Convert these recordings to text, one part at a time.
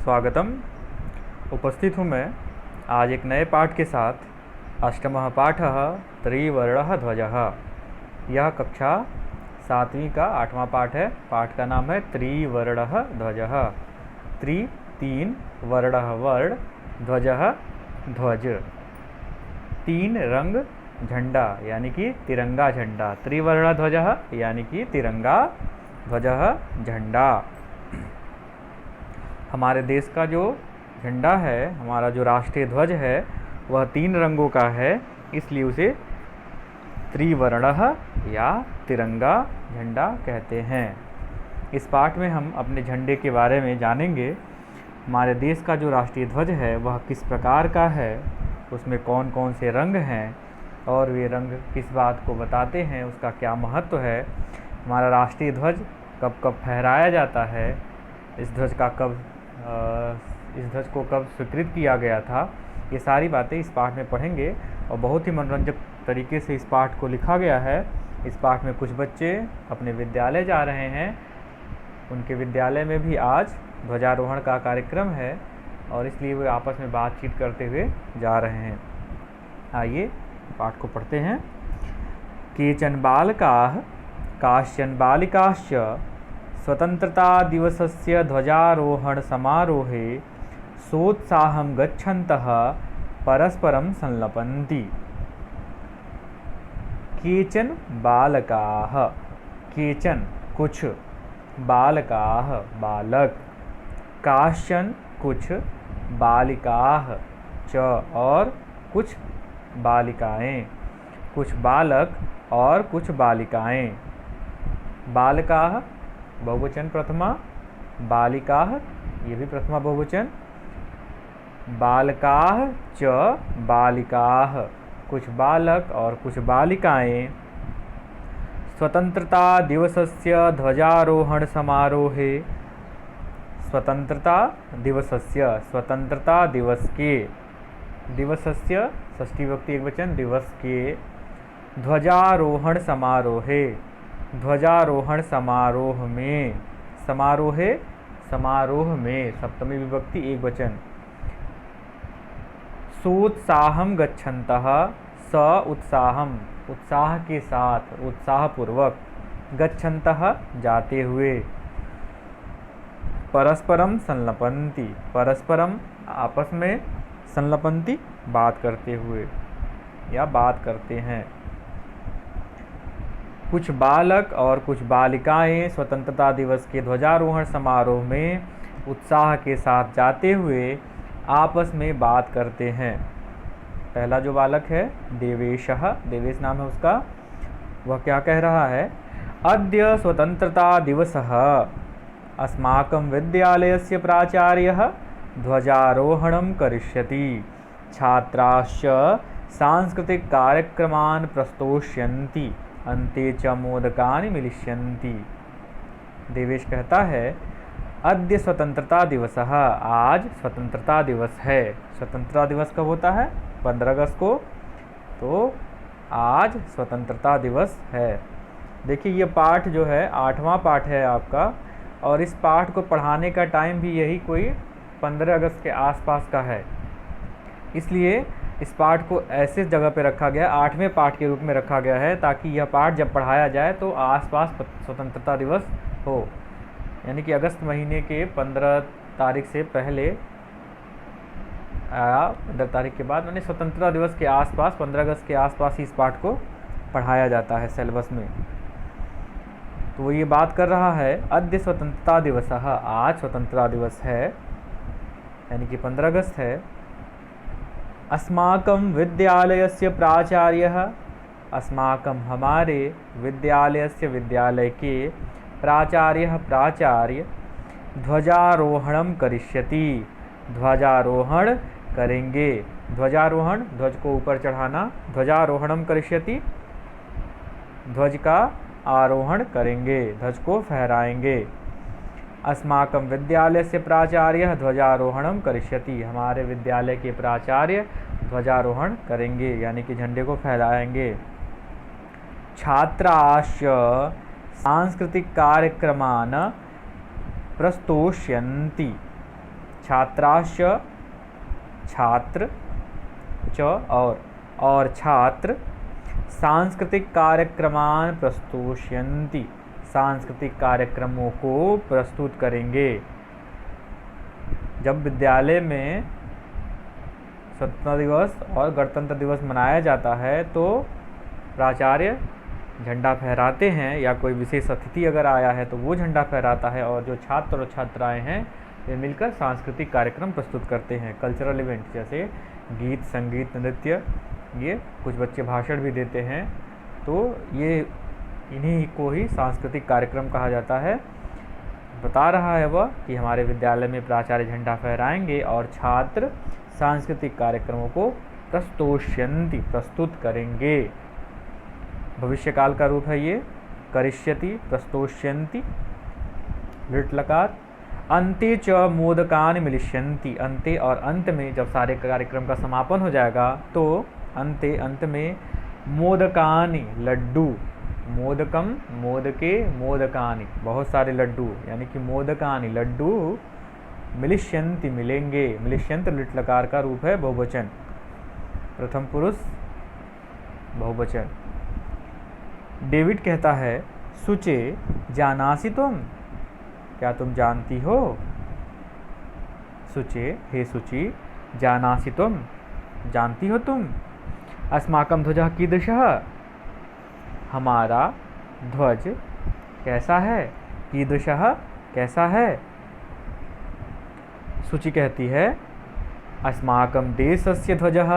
स्वागतम। उपस्थित हूँ मैं आज एक नए पाठ के साथ। अष्टमः पाठः त्रिवर्णः ध्वजः। यह कक्षा 7वीं का 8वां पाठ है। पाठ का नाम है त्रिवर्णः ध्वजः। त्रि तीन, वर्णः वर्ण, ध्वजः ध्वज। तीन रंग झंडा यानी कि तिरंगा झंडा। त्रिवर्ण ध्वजः यानी कि तिरंगा ध्वजः झंडा। हमारे देश का जो झंडा है, हमारा जो राष्ट्रीय ध्वज है, वह 3 रंगों का है, इसलिए उसे त्रिवर्णः या तिरंगा झंडा कहते हैं। इस पाठ में हम अपने झंडे के बारे में जानेंगे। हमारे देश का जो राष्ट्रीय ध्वज है वह किस प्रकार का है, उसमें कौन कौन से रंग हैं और वे रंग किस बात को बताते हैं, उसका क्या महत्व है, हमारा राष्ट्रीय ध्वज कब कब फहराया जाता है, इस ध्वज को कब स्वीकृत किया गया था, ये सारी बातें इस पाठ में पढ़ेंगे। और बहुत ही मनोरंजक तरीके से इस पाठ को लिखा गया है। इस पाठ में कुछ बच्चे अपने विद्यालय जा रहे हैं, उनके विद्यालय में भी आज ध्वजारोहण का कार्यक्रम है और इसलिए वे आपस में बातचीत करते हुए जा रहे हैं। आइए पाठ को पढ़ते हैं। केचन बालकाः काश्चन बालिकाश्च स्वतंत्रता दिवसस्य ध्वजारोहण समारोहे सोत्साहं गच्छन्तः परस्परं संलपन्ति। केचन बालकाः, केचन कुछ, बालकाः बालक, काश्चन कुछ, बालिकाः च और कुछ बालिकाएं, कुछ बालक और कुछ बालिकाएं। बालकाः बहुवचन प्रथमा, बालिकाः ये भी प्रथमा बहुवचन, बालकाः च बालिकाः कुछ बालक और कुछ बालिकाएं। स्वतंत्रता दिवसस्य ध्वजारोहण समारोहे, स्वतंत्रता दिवसस्य, स्वतंत्रता दिवस के, दिवसस्य षष्ठी विभक्ति एकवचन, दिवस के, ध्वजारोहण समारोहे, ध्वजारोहण समारोह में, समारोहे समारोह में सप्तमी विभक्ति एकवचन। सोत्साहं गच्छन्तः, स उत्साहम, उत्साह के साथ, उत्साहपूर्वक, गच्छन्तः जाते हुए, परस्परम संलपन्ति, परस्परम आपस में, संलपन्ति बात करते हुए या बात करते हैं। कुछ बालक और कुछ बालिकाएं स्वतंत्रता दिवस के ध्वजारोहण समारोह में उत्साह के साथ जाते हुए आपस में बात करते हैं। पहला जो बालक है देवेशः, देवेश नाम है उसका, वह क्या कह रहा है? अद्य स्वतंत्रता दिवसः अस्माकं विद्यालयस्य प्राचार्यः ध्वजारोहणं करिष्यति, छात्राश्च सांस्कृतिक कार्यक्रमान् प्रस्तोष्यन्ति, अन्ते च मोदकानि मिलिष्यन्ति। देवेश कहता है अद्य स्वतंत्रता दिवसः, आज स्वतंत्रता दिवस है। स्वतंत्रता दिवस कब होता है? 15 अगस्त को। तो आज स्वतंत्रता दिवस है। देखिए ये पाठ जो है 8वां पाठ है आपका, और इस पाठ को पढ़ाने का टाइम भी यही कोई 15 अगस्त के आसपास का है। इसलिए इस पाठ को ऐसे जगह पे रखा गया, 8वें पाठ के रूप में रखा गया है, ताकि यह पाठ जब पढ़ाया जाए तो आसपास स्वतंत्रता दिवस हो, यानी कि अगस्त महीने के 15 तारीख से पहले या 15 तारीख के बाद, यानी स्वतंत्रता दिवस के आसपास, 15 अगस्त के आसपास ही इस पाठ को पढ़ाया जाता है सिलेबस में। तो वो ये बात कर रहा है अद्य स्वतंत्रता दिवसः, आज स्वतंत्रता दिवस है यानी कि 15 अगस्त है। अस्माकं विद्यालयस्य प्राचार्यः, अस्माकं हमारे, विद्यालयस्य विद्यालय के, प्राचार्यः प्राचार्य, ध्वजारोहणं करिष्यति ध्वजारोहण करेंगे। ध्वजारोहण ध्वज को ऊपर चढ़ाना, ध्वजारोहणं करिष्यति ध्वज का आरोहण करेंगे, ध्वज को फहराएंगे। अस्माकं विद्यालयस्य प्राचार्यः ध्वजारोहणं करिष्यति, हमारे विद्यालय के प्राचार्य ध्वजारोहण करेंगे यानी कि झंडे को फहराएंगे। छात्राश्च सांस्कृतिक कार्यक्रमान् प्रस्तोष्यन्ति, छात्राश्च छात्र च और छात्र सांस्कृतिक कार्यक्रमान प्रस्तुष्यन्ति सांस्कृतिक कार्यक्रमों को प्रस्तुत करेंगे। जब विद्यालय में स्वतंत्रता दिवस और गणतंत्र दिवस मनाया जाता है तो प्राचार्य झंडा फहराते हैं, या कोई विशेष अतिथि अगर आया है तो वो झंडा फहराता है, और जो छात्र और छात्राएं हैं वे मिलकर सांस्कृतिक कार्यक्रम प्रस्तुत करते हैं। कल्चरल इवेंट जैसे गीत, संगीत, नृत्य, ये कुछ बच्चे भाषण भी देते हैं, तो ये इन्हीं को ही सांस्कृतिक कार्यक्रम कहा जाता है। बता रहा है वह कि हमारे विद्यालय में प्राचार्य झंडा फहराएंगे और छात्र सांस्कृतिक कार्यक्रमों को प्रस्तोष्यन्ति प्रस्तुत करेंगे। भविष्यकाल का रूप है ये, करिष्यति, प्रस्तोष्यन्ति, लिट लकार। अन्ते च मोदकानि मिलिष्यन्ति, अंते और अंत में जब सारे कार्यक्रम का समापन हो जाएगा तो अंते अंत में मोदकानि लड्डू, मोदकम मोदके मोदकानि बहुत सारे लड्डू, यानी कि मोदकानि लड्डू, मिलिष्यन्ति मिलेंगे। मिलिष्यन्त लिट लकार का रूप है बहुवचन, प्रथम पुरुष बहुवचन। डेविड कहता है सुचे जानासि तुम, क्या तुम जानती हो? सुचे, हे सुचि, जानासि तुम, जानती हो तुम? अस्माकं ध्वजः कीदृशः, हमारा ध्वज कैसा है? कीदृशः, कैसा है? सुचि कहती है अस्माकं देशस्य ध्वजः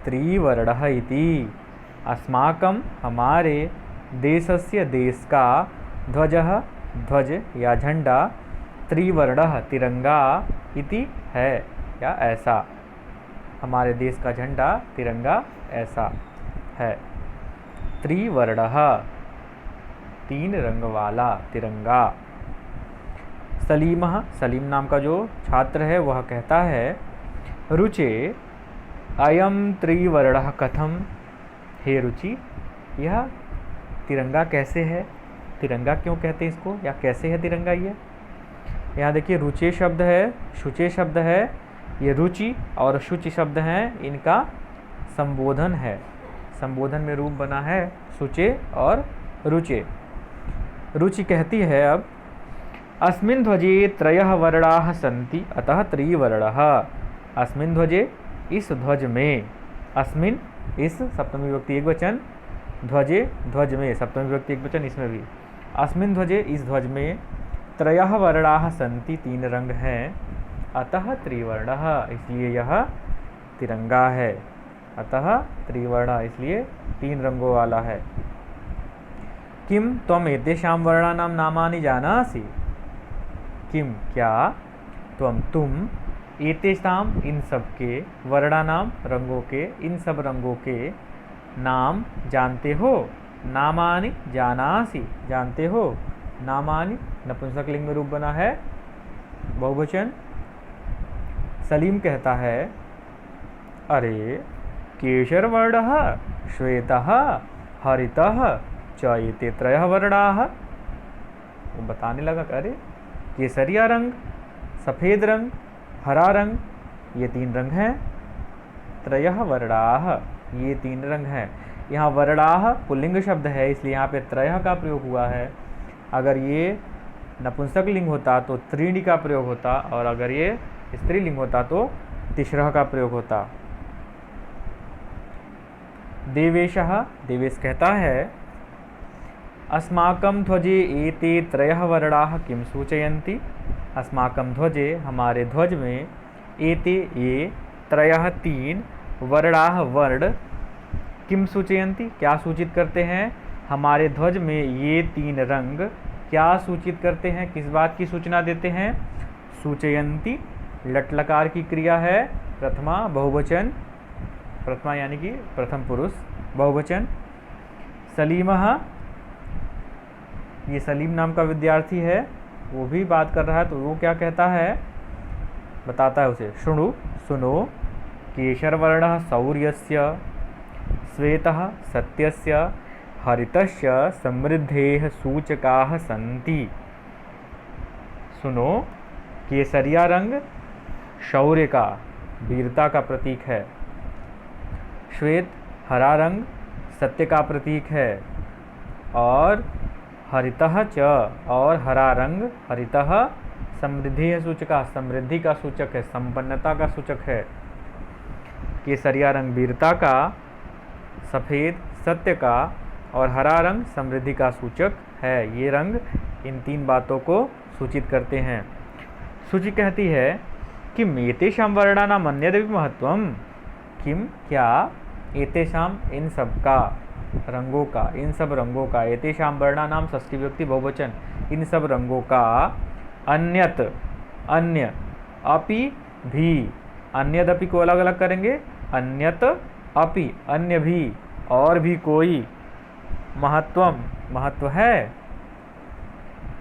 त्रिवर्णः इति, अस्माकं हमारे, देशस्य देश का, ध्वजः ध्वज या झंडा, त्रिवर्णः तिरंगा, इति है या ऐसा, हमारे देश का झंडा तिरंगा ऐसा है। त्रिवर्णः तीन रंग वाला तिरंगा। सलीमः, सलीम नाम का जो छात्र है वह कहता है रुचे अयम त्रिवर्णः कथम, हे रुचि यह तिरंगा कैसे है? तिरंगा क्यों कहते हैं इसको, या कैसे है तिरंगा ये? यहाँ देखिए रुचे शब्द है, शुचे शब्द है, ये रुचि और शुचि शब्द हैं, इनका संबोधन है, संबोधन में रूप बना है शुचे और रुचे। रुचि कहती है अब अस्मिन् ध्वजे त्रयः वर्णाः सन्ति अतः त्रिवर्णः, अस्मिन् ध्वजे इस ध्वज में, अस्मिन् इस सप्तमी विभक्ति एकवचन, ध्वजे ध्वज में सप्तमी विभक्ति एकवचन, इसमें भी अस्मिन् ध्वजे इस ध्वज में, त्रयः वर्णाः सन्ति तीन रंग हैं, अतः त्रिवर्णः इसलिए यह तिरंगा है, अतः त्रिवर्ण इसलिए तीन रंगों वाला है। किम त्वम एतेषां वर्णानां नामानि जानासि, किम क्या, तुम एतेषां इन सब के, वर्णानां रंगों के, इन सब रंगों के नाम जानते हो? नामानि जानासि जानते हो, नामानि नपुंसक लिंग में रूप बना है बहुवचन। सलीम कहता है अरे केशरवर्णः श्वेतः हरितः च एते त्रयः वर्णाः, वो बताने लगा अरे केसरिया रंग, सफ़ेद रंग, हरा रंग, ये तीन रंग हैं, त्रयः वर्णाः ये तीन रंग हैं। यहाँ वर्णाः पुल्लिंग शब्द है इसलिए यहाँ पे त्रयः का प्रयोग हुआ है, अगर ये नपुंसक लिंग होता तो त्रीणि का प्रयोग होता, और अगर ये स्त्रीलिंग होता तो तिस्रः का प्रयोग होता। देवेशः, देवेश कहता है अस्माकं ध्वजे एते त्रयः वर्णाः किं सूचयन्ति, अस्माकं ध्वजे हमारे ध्वज में, एते ये, त्रयः तीन, वर्णाः वर्ण, किम सूचयन्ति क्या सूचित करते हैं, हमारे ध्वज में ये तीन रंग क्या सूचित करते हैं, किस बात की सूचना देते हैं? सूचयन्ति लट लकार की क्रिया है, प्रथमा बहुवचन, प्रथमा यानी कि प्रथम पुरुष बहुवचन। सलीमः, ये सलीम नाम का विद्यार्थी है, वो भी बात कर रहा है, तो वो क्या कहता है, बताता है उसे, शृणु सुनो, केशरवर्णः शौर्यस्य, श्वेतः सत्यस्य, हरितस्य समृद्धेः सूचकाः सन्ति। सुनो, केसरिया रंग शौर्य का, वीरता का प्रतीक है। श्वेत हरा रंग सत्य का प्रतीक है। और हरितः च, और हरा रंग हरितः समृद्धि है सूचक, समृद्धि का सूचक है, संपन्नता का सूचक है। केसरिया रंग वीरता का, सफ़ेद सत्य का और हरा रंग समृद्धि का सूचक है। ये रंग इन तीन बातों को सूचित करते हैं। सूची कहती है कि एतेषां वर्णानाम् अन्यदपि महत्वम्, किम क्या, एतेषां इन सब का, रंगों का, इन सब रंगों का, एतेषां वर्णानाम षष्ठी विभक्ति बहुवचन, इन सब रंगों का, अन्यत अन्य, अपि भी, अन्यदपि को अलग अलग करेंगे, अन्यत अपि अन्य भी, और भी कोई, महत्वम महत्व है।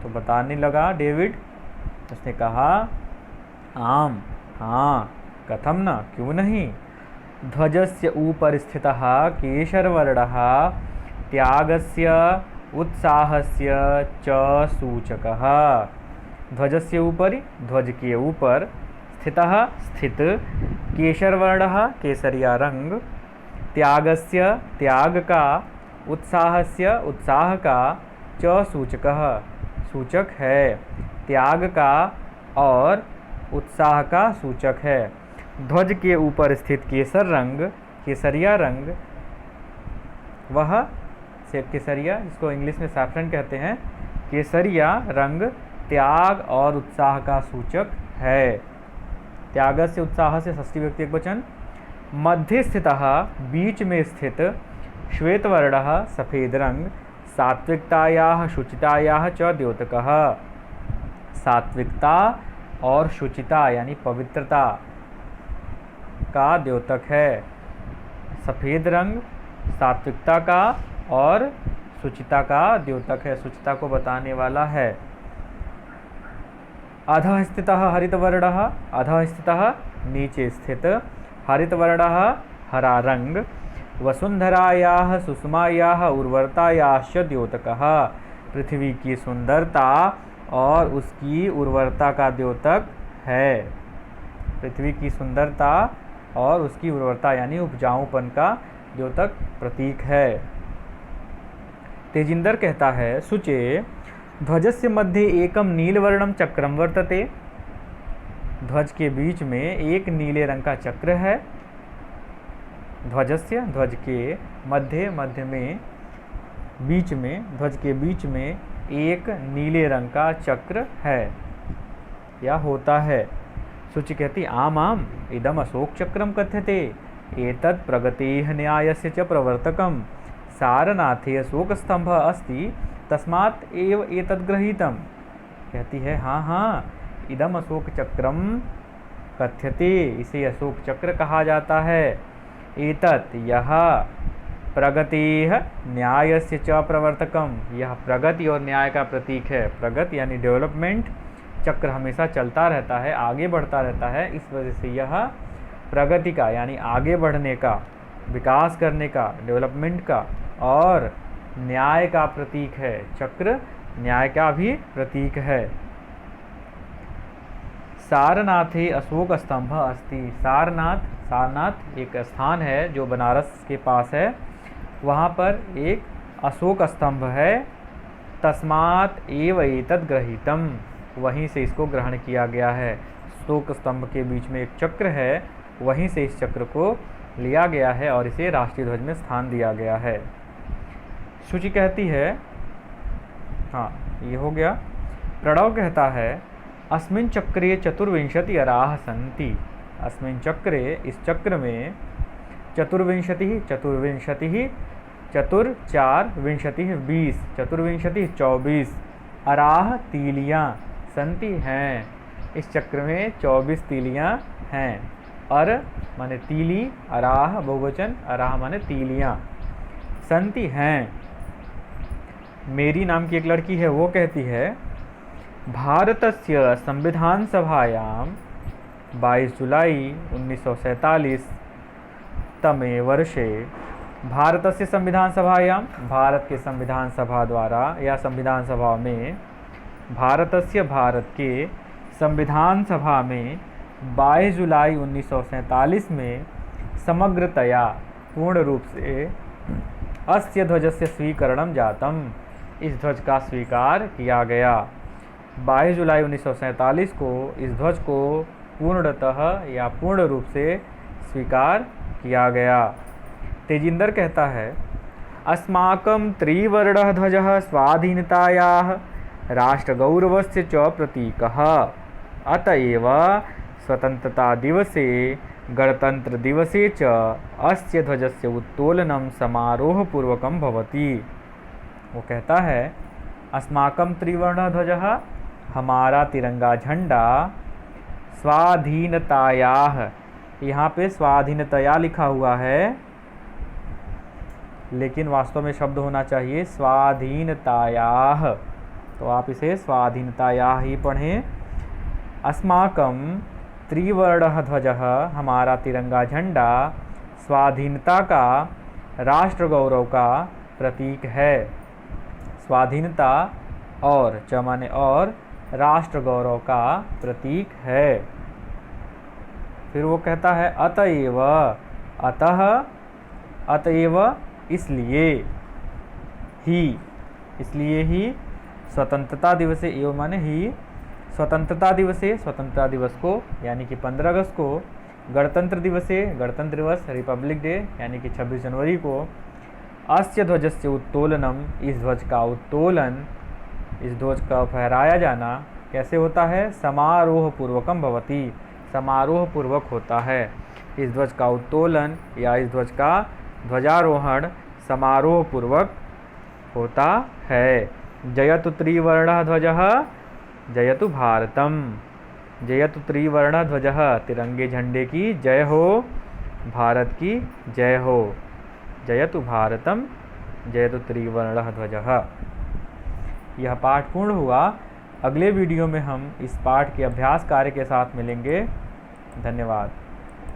तो बताने लगा डेविड, उसने कहा आम, हाँ, कथम न, क्यों नहीं। ध्वजस्य ऊपर स्थितः केशरवर्णः त्यागस्य उत्साहस्य च सूचकः। ध्वजस्य ऊपरि, ध्वज के ऊपर, स्थितः स्थित, केशरवर्णः केसरिया रंग, त्यागस्य त्याग का, उत्साहस्य उत्साह का, च सूचकः सूचक है। त्याग का और उत्साह का सूचक है। ध्वज के ऊपर स्थित केसर रंग, केसरिया रंग, वह केसरिया, जिसको इंग्लिश में सैफरन कहते हैं, केसरिया रंग त्याग और उत्साह का सूचक है। त्याग से उत्साह से षष्ठी विभक्ति एकवचन। मध्य स्थितः बीच में स्थित, श्वेतवर्णः सफ़ेद रंग, सात्विकतायाः शुचितायाः च द्योतकः। सात्विकता और शुचिता यानी पवित्रता का द्योतक है। सफ़ेद रंग सात्विकता का और शुचिता का द्योतक है, शुचिता को बताने वाला है। अधः स्थितः हरितवर्णः, अधः स्थितः नीचे स्थित, हरितवर्णः हरा रंग, वसुंधरायाः सुषमायाः उर्वरतायाश्च द्योतकः। पृथ्वी की सुंदरता और उसकी उर्वरता का द्योतक है। पृथ्वी की सुंदरता और उसकी उर्वरता यानी उपजाऊपन का द्योतक प्रतीक है। तेजिंदर कहता है शुचे ध्वजस्य मध्ये एकम नीलवर्णम चक्रम वर्तते। ध्वज के बीच में एक नीले रंग का चक्र है। ध्वजस्य, ध्वज के मध्य, मध्य में, बीच में, ध्वज के बीच में एक नीले रंग का चक्र है या होता है। सूची कहती आम आम इदम अशोक चक्रम कथ्यते एतत् प्रगतेः न्यायस्य च प्रवर्तकम सारनाथे अशोक स्तंभ अस्ति तस्मात् एव एतत् गृहीतम। कहती है हाँ हाँ, इदम अशोक चक्रम कथ्यते, इसे अशोक चक्र कहा जाता है। एतत् यह, प्रगतेः न्यायस्य च प्रवर्तकम, यह प्रगति और न्याय का प्रतीक है। प्रगति यानी डेवलपमेंट, चक्र हमेशा चलता रहता है, आगे बढ़ता रहता है, इस वजह से यह प्रगति का यानी आगे बढ़ने का, विकास करने का, डेवलपमेंट का और न्याय का प्रतीक है। चक्र न्याय का भी प्रतीक है। सारनाथे अशोक स्तंभ अस्ति। सारनाथ, सारनाथ एक स्थान है जो बनारस के पास है, वहाँ पर एक अशोक स्तंभ है। तस्मात् एव एतद् गृहीतम, वहीं से इसको ग्रहण किया गया है। अशोक स्तंभ के बीच में एक चक्र है, वहीं से इस चक्र को लिया गया है और इसे राष्ट्रीय ध्वज में स्थान दिया गया है। सूची कहती है, हाँ ये हो गया। प्रणव कहता है अस्मिन् चक्रे चतुर्विंशति अराः सन्ति। अस्मिन् चक्रे, इस चक्र में, चतुर्विंशति, चतुर्विंशति, चतुर चार, विंशति 20, चतुर्विंशति 24, अराह तीलियाँ, संति हैं। इस चक्र में 24 तीलियाँ हैं। अर माने तीली, अराह बहुवचन, अराह माने तीलियाँ, संति हैं। मेरी नाम की एक लड़की है, वो कहती है भारतस्य संविधान सभायां 22 जुलाई 1947 तमे वर्षे, भारतस्य संविधान सभायां, भारत के संविधान सभा द्वारा या संविधान सभा में, भारतस्य भारत के संविधान सभा में 22 जुलाई 1947 में समग्रतया पूर्ण रूप से अस्य ध्वजस्य स्वीकरणं जातम, इस ध्वज का स्वीकार किया गया। 22 जुलाई 1947 को इस ध्वज को पूर्णतः या पूर्ण रूप से स्वीकार किया गया। तेजिंदर कहता है, अस्माकं त्रिवर्णः ध्वजः स्वाधीनतायाः राष्ट्रगौरवस्य च प्रतीकः, अतएव स्वतंत्रता दिवसे गणतंत्र दिवसे च अस्य ध्वजस्य उत्तोलनं समारोहपूर्वकं भवति। वो कहता है, अस्माकं त्रिवर्ण ध्वजः, हमारा तिरंगा झंडा, स्वाधीनतायाः, यहाँ पे स्वाधीनतया लिखा हुआ है लेकिन वास्तव में शब्द होना चाहिए स्वाधीनतायाः, तो आप इसे स्वाधीनतायाः ही पढ़ें। अस्माकं त्रिवर्णः ध्वजः, हमारा तिरंगा झंडा स्वाधीनता का, राष्ट्र गौरव का प्रतीक है। स्वाधीनता और चमाने और राष्ट्र गौरव का प्रतीक है। फिर वो कहता है अतएव, अतः, अतएव इसलिए ही स्वतंत्रता दिवसे, एवं माने ही स्वतंत्रता दिवसे, स्वतंत्रता दिवस को यानी कि 15 अगस्त को, गणतंत्र दिवसे, गणतंत्र दिवस रिपब्लिक डे यानी कि 26 जनवरी को, अस्य ध्वजस्य उत्तोलनम, इस ध्वज का उत्तोलन, इस ध्वज का फहराया जाना कैसे होता है? समारोह पूर्वकम भवति, समारोह पूर्वक होता है। इस ध्वज का उत्तोलन या इस ध्वज का ध्वजारोहण समारोह पूर्वक होता है। जयतु त्रिवर्णः ध्वजः जयतु भारतम, जयतु त्रिवर्णः ध्वजः, तिरंगे झंडे की जय हो, भारत की जय हो। जयतु भारतम जयतु त्रिवर्णः ध्वजः। यह पाठ पूर्ण हुआ। अगले वीडियो में हम इस पाठ के अभ्यास कार्य के साथ मिलेंगे। धन्यवाद।